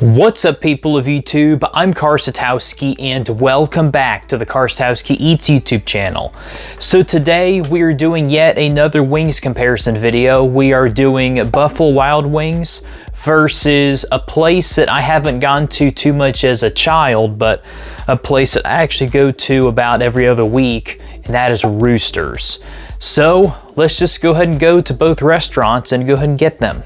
What's up, people of YouTube? I'm Karstowski and welcome back to the Karstowski Eats YouTube channel. So today we are doing yet another wings comparison video. We are doing Buffalo Wild Wings versus a place that I haven't gone to too much as a child, but a place that I actually go to about every other week, and that is Roosters. So let's just go ahead and go to both restaurants and go ahead and get them.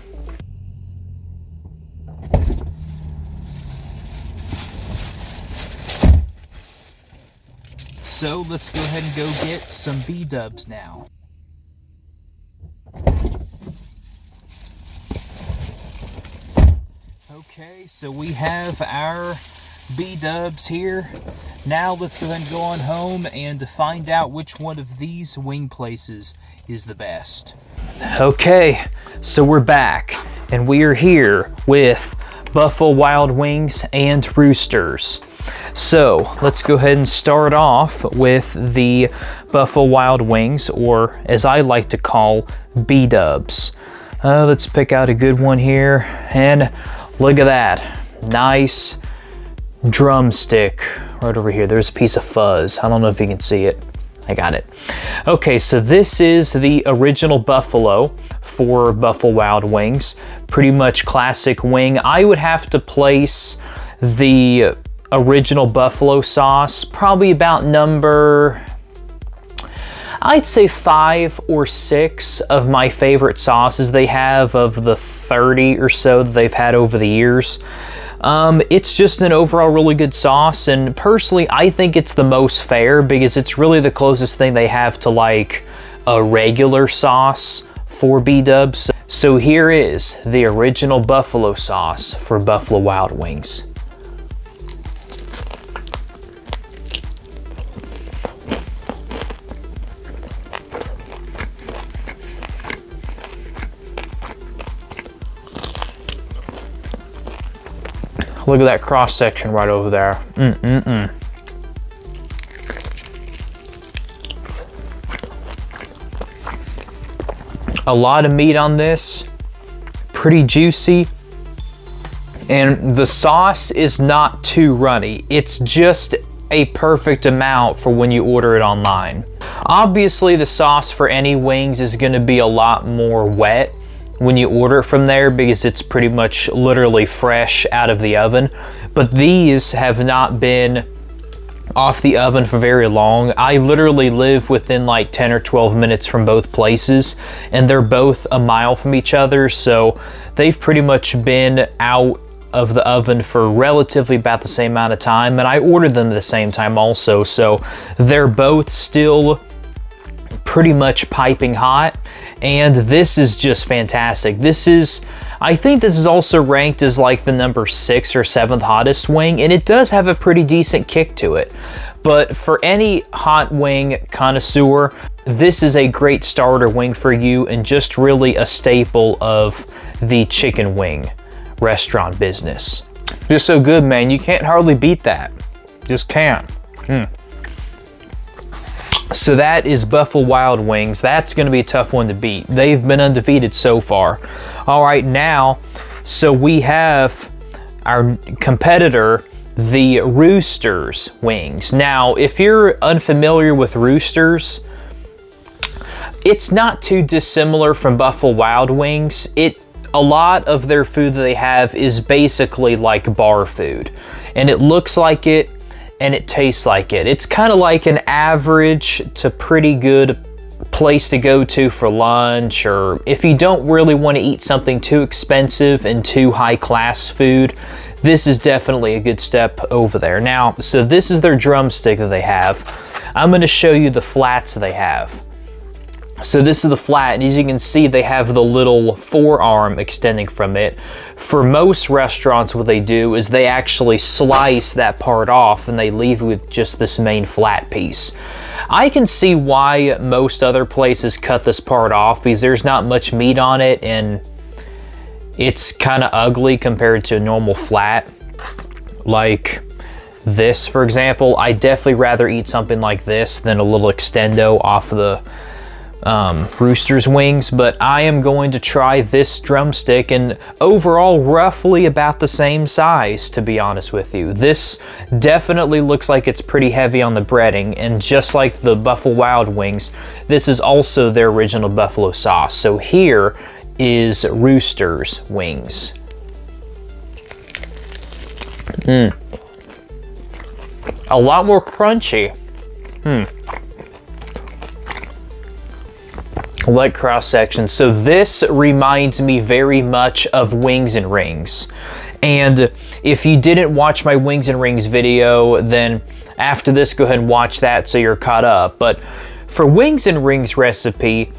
So let's go ahead and go get some B-dubs now. Okay, so we have our B-dubs here. Now let's go ahead and go on home and find out which one of these wing places is the best. Okay, so we're back and we are here with Buffalo Wild Wings and Roosters. So let's go ahead and start off with the Buffalo Wild Wings, or as I like to call, B-dubs. Let's pick out a good one here, and look at that. Nice drumstick right over here. There's a piece of fuzz. I don't know if you can see it. I got it. Okay, so this is the original Buffalo for Buffalo Wild Wings. Pretty much classic wing. I would have to place the original Buffalo sauce probably about number, I'd say 5 or 6 of my favorite sauces they have of the 30 or so that they've had over the years. It's just an overall really good sauce, and personally I think it's the most fair because it's really the closest thing they have to like a regular sauce for B-dubs. So here is the original Buffalo sauce for Buffalo Wild Wings. Look at that cross section right over there. A lot of meat on this, pretty juicy, and the sauce is not too runny. It's just a perfect amount for when you order it online. Obviously, the sauce for any wings is gonna be a lot more wet when you order it from there because it's pretty much literally fresh out of the oven. But these have not been off the oven for very long. I literally live within like 10 or 12 minutes from both places, and they're both a mile from each other, so they've pretty much been out of the oven for relatively about the same amount of time, and I ordered them at the same time also, so they're both still pretty much piping hot, and this is just fantastic. I think this is also ranked as like the number 6 or 7th hottest wing, and it does have a pretty decent kick to it. But for any hot wing connoisseur, this is a great starter wing for you and just really a staple of the chicken wing restaurant business. Just so good, man. You can't hardly beat that. Just can't. So that is Buffalo Wild Wings. That's going to be a tough one to beat. They've been undefeated so far. All right, now, so we have our competitor, the Roosters wings. Now, if you're unfamiliar with Roosters, it's not too dissimilar from Buffalo Wild Wings. A lot of their food that they have is basically like bar food, and it looks like it, and it tastes like it. It's kind of like an average to pretty good place to go to for lunch, or if you don't really want to eat something too expensive and too high class food, this is definitely a good step over there. Now, so this is their drumstick that they have. I'm going to show you the flats they have. So this is the flat, and as you can see, they have the little forearm extending from it. For most restaurants, what they do is they actually slice that part off and they leave you with just this main flat piece. I can see why most other places cut this part off because there's not much meat on it and it's kind of ugly compared to a normal flat. Like this, for example, I'd definitely rather eat something like this than a little extendo off of the Roosters wings, but I am going to try this drumstick, and overall roughly about the same size, to be honest with you. This definitely looks like it's pretty heavy on the breading, and just like the Buffalo Wild Wings, this is also their original buffalo sauce. So here is Roosters wings. A lot more crunchy. Leg cross section. So this reminds me very much of Wings and Rings. And if you didn't watch my Wings and Rings video, then after this, go ahead and watch that so you're caught up. But for Wings and Rings recipe,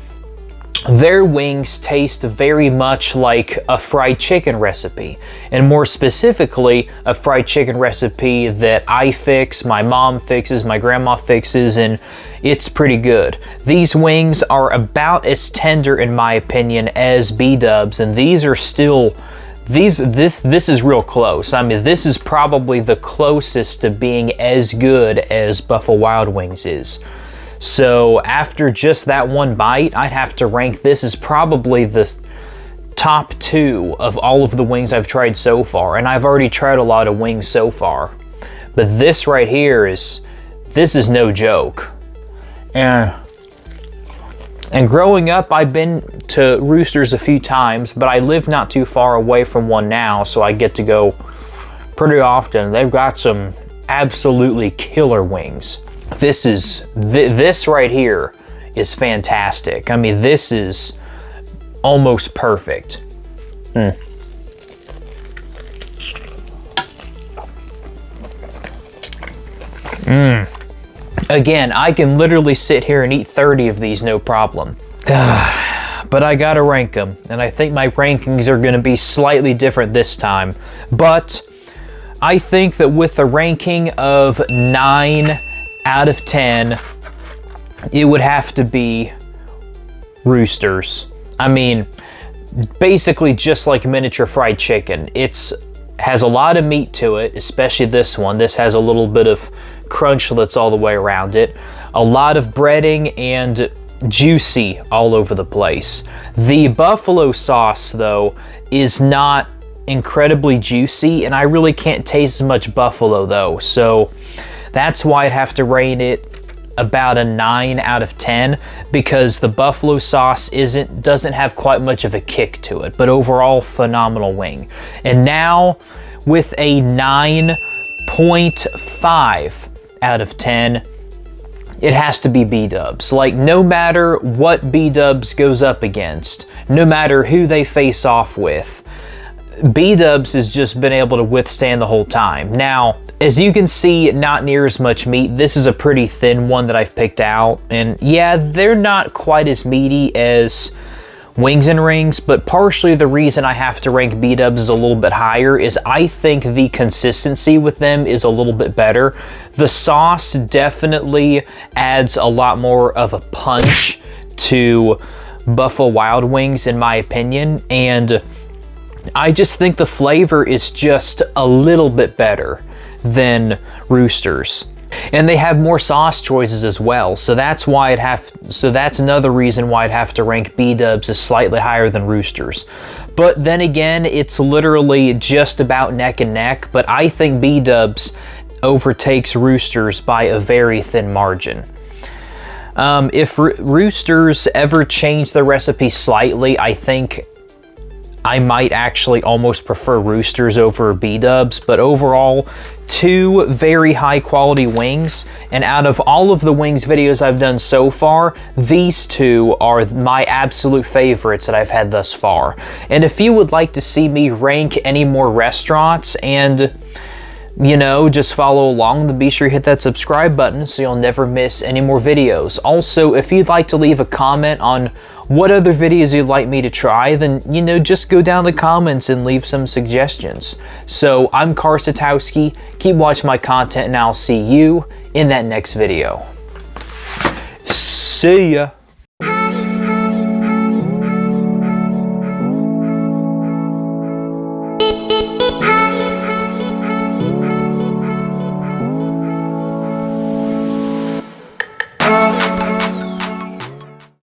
their wings taste very much like a fried chicken recipe, and more specifically, a fried chicken recipe that I fix, my mom fixes, my grandma fixes, and it's pretty good. These wings are about as tender, in my opinion, as BDubs, and these are still, this is real close. I mean, this is probably the closest to being as good as Buffalo Wild Wings is. So after just that one bite, I'd have to rank this as probably the top 2 of all of the wings I've tried so far. And I've already tried a lot of wings so far. But this right here this is no joke. And growing up, I've been to Roosters a few times, but I live not too far away from one now, so I get to go pretty often. They've got some absolutely killer wings. This right here is fantastic. I mean, this is almost perfect. Again, I can literally sit here and eat 30 of these no problem. But I gotta rank them, and I think my rankings are gonna be slightly different this time. But I think that with a ranking of 9 out of 10, it would have to be Roosters. I mean, basically just like miniature fried chicken. Has a lot of meat to it, especially this one. This has a little bit of crunchlets all the way around it. A lot of breading and juicy all over the place. The buffalo sauce, though, is not incredibly juicy, and I really can't taste as much buffalo, though. So that's why I'd have to rate it about a 9 out of 10, because the buffalo sauce doesn't have quite much of a kick to it, but overall phenomenal wing. And now with a 9.5 out of 10, it has to be BDubs. Like, no matter what BDubs goes up against, no matter who they face off with, BDubs has just been able to withstand the whole time. Now, as you can see, not near as much meat. This is a pretty thin one that I've picked out. And yeah, they're not quite as meaty as Wings and Rings, but partially the reason I have to rank BDubs a little bit higher is I think the consistency with them is a little bit better. The sauce definitely adds a lot more of a punch to Buffalo Wild Wings, in my opinion, and I just think the flavor is just a little bit better than Roosters. And they have more sauce choices as well, so that's another reason why I'd have to rank BDubs as slightly higher than Roosters. But then again, it's literally just about neck and neck, but I think BDubs overtakes Roosters by a very thin margin. If Roosters ever change the recipe slightly, I think I might actually almost prefer Roosters over BDubs, but overall, 2 very high quality wings, and out of all of the wings videos I've done so far, these 2 are my absolute favorites that I've had thus far. And if you would like to see me rank any more restaurants and, you know, just follow along, then be sure to hit that subscribe button so you'll never miss any more videos. Also, if you'd like to leave a comment on what other videos you'd like me to try, then, you know, just go down the comments and leave some suggestions. So, I'm Karsatowski, keep watching my content, and I'll see you in that next video. See ya!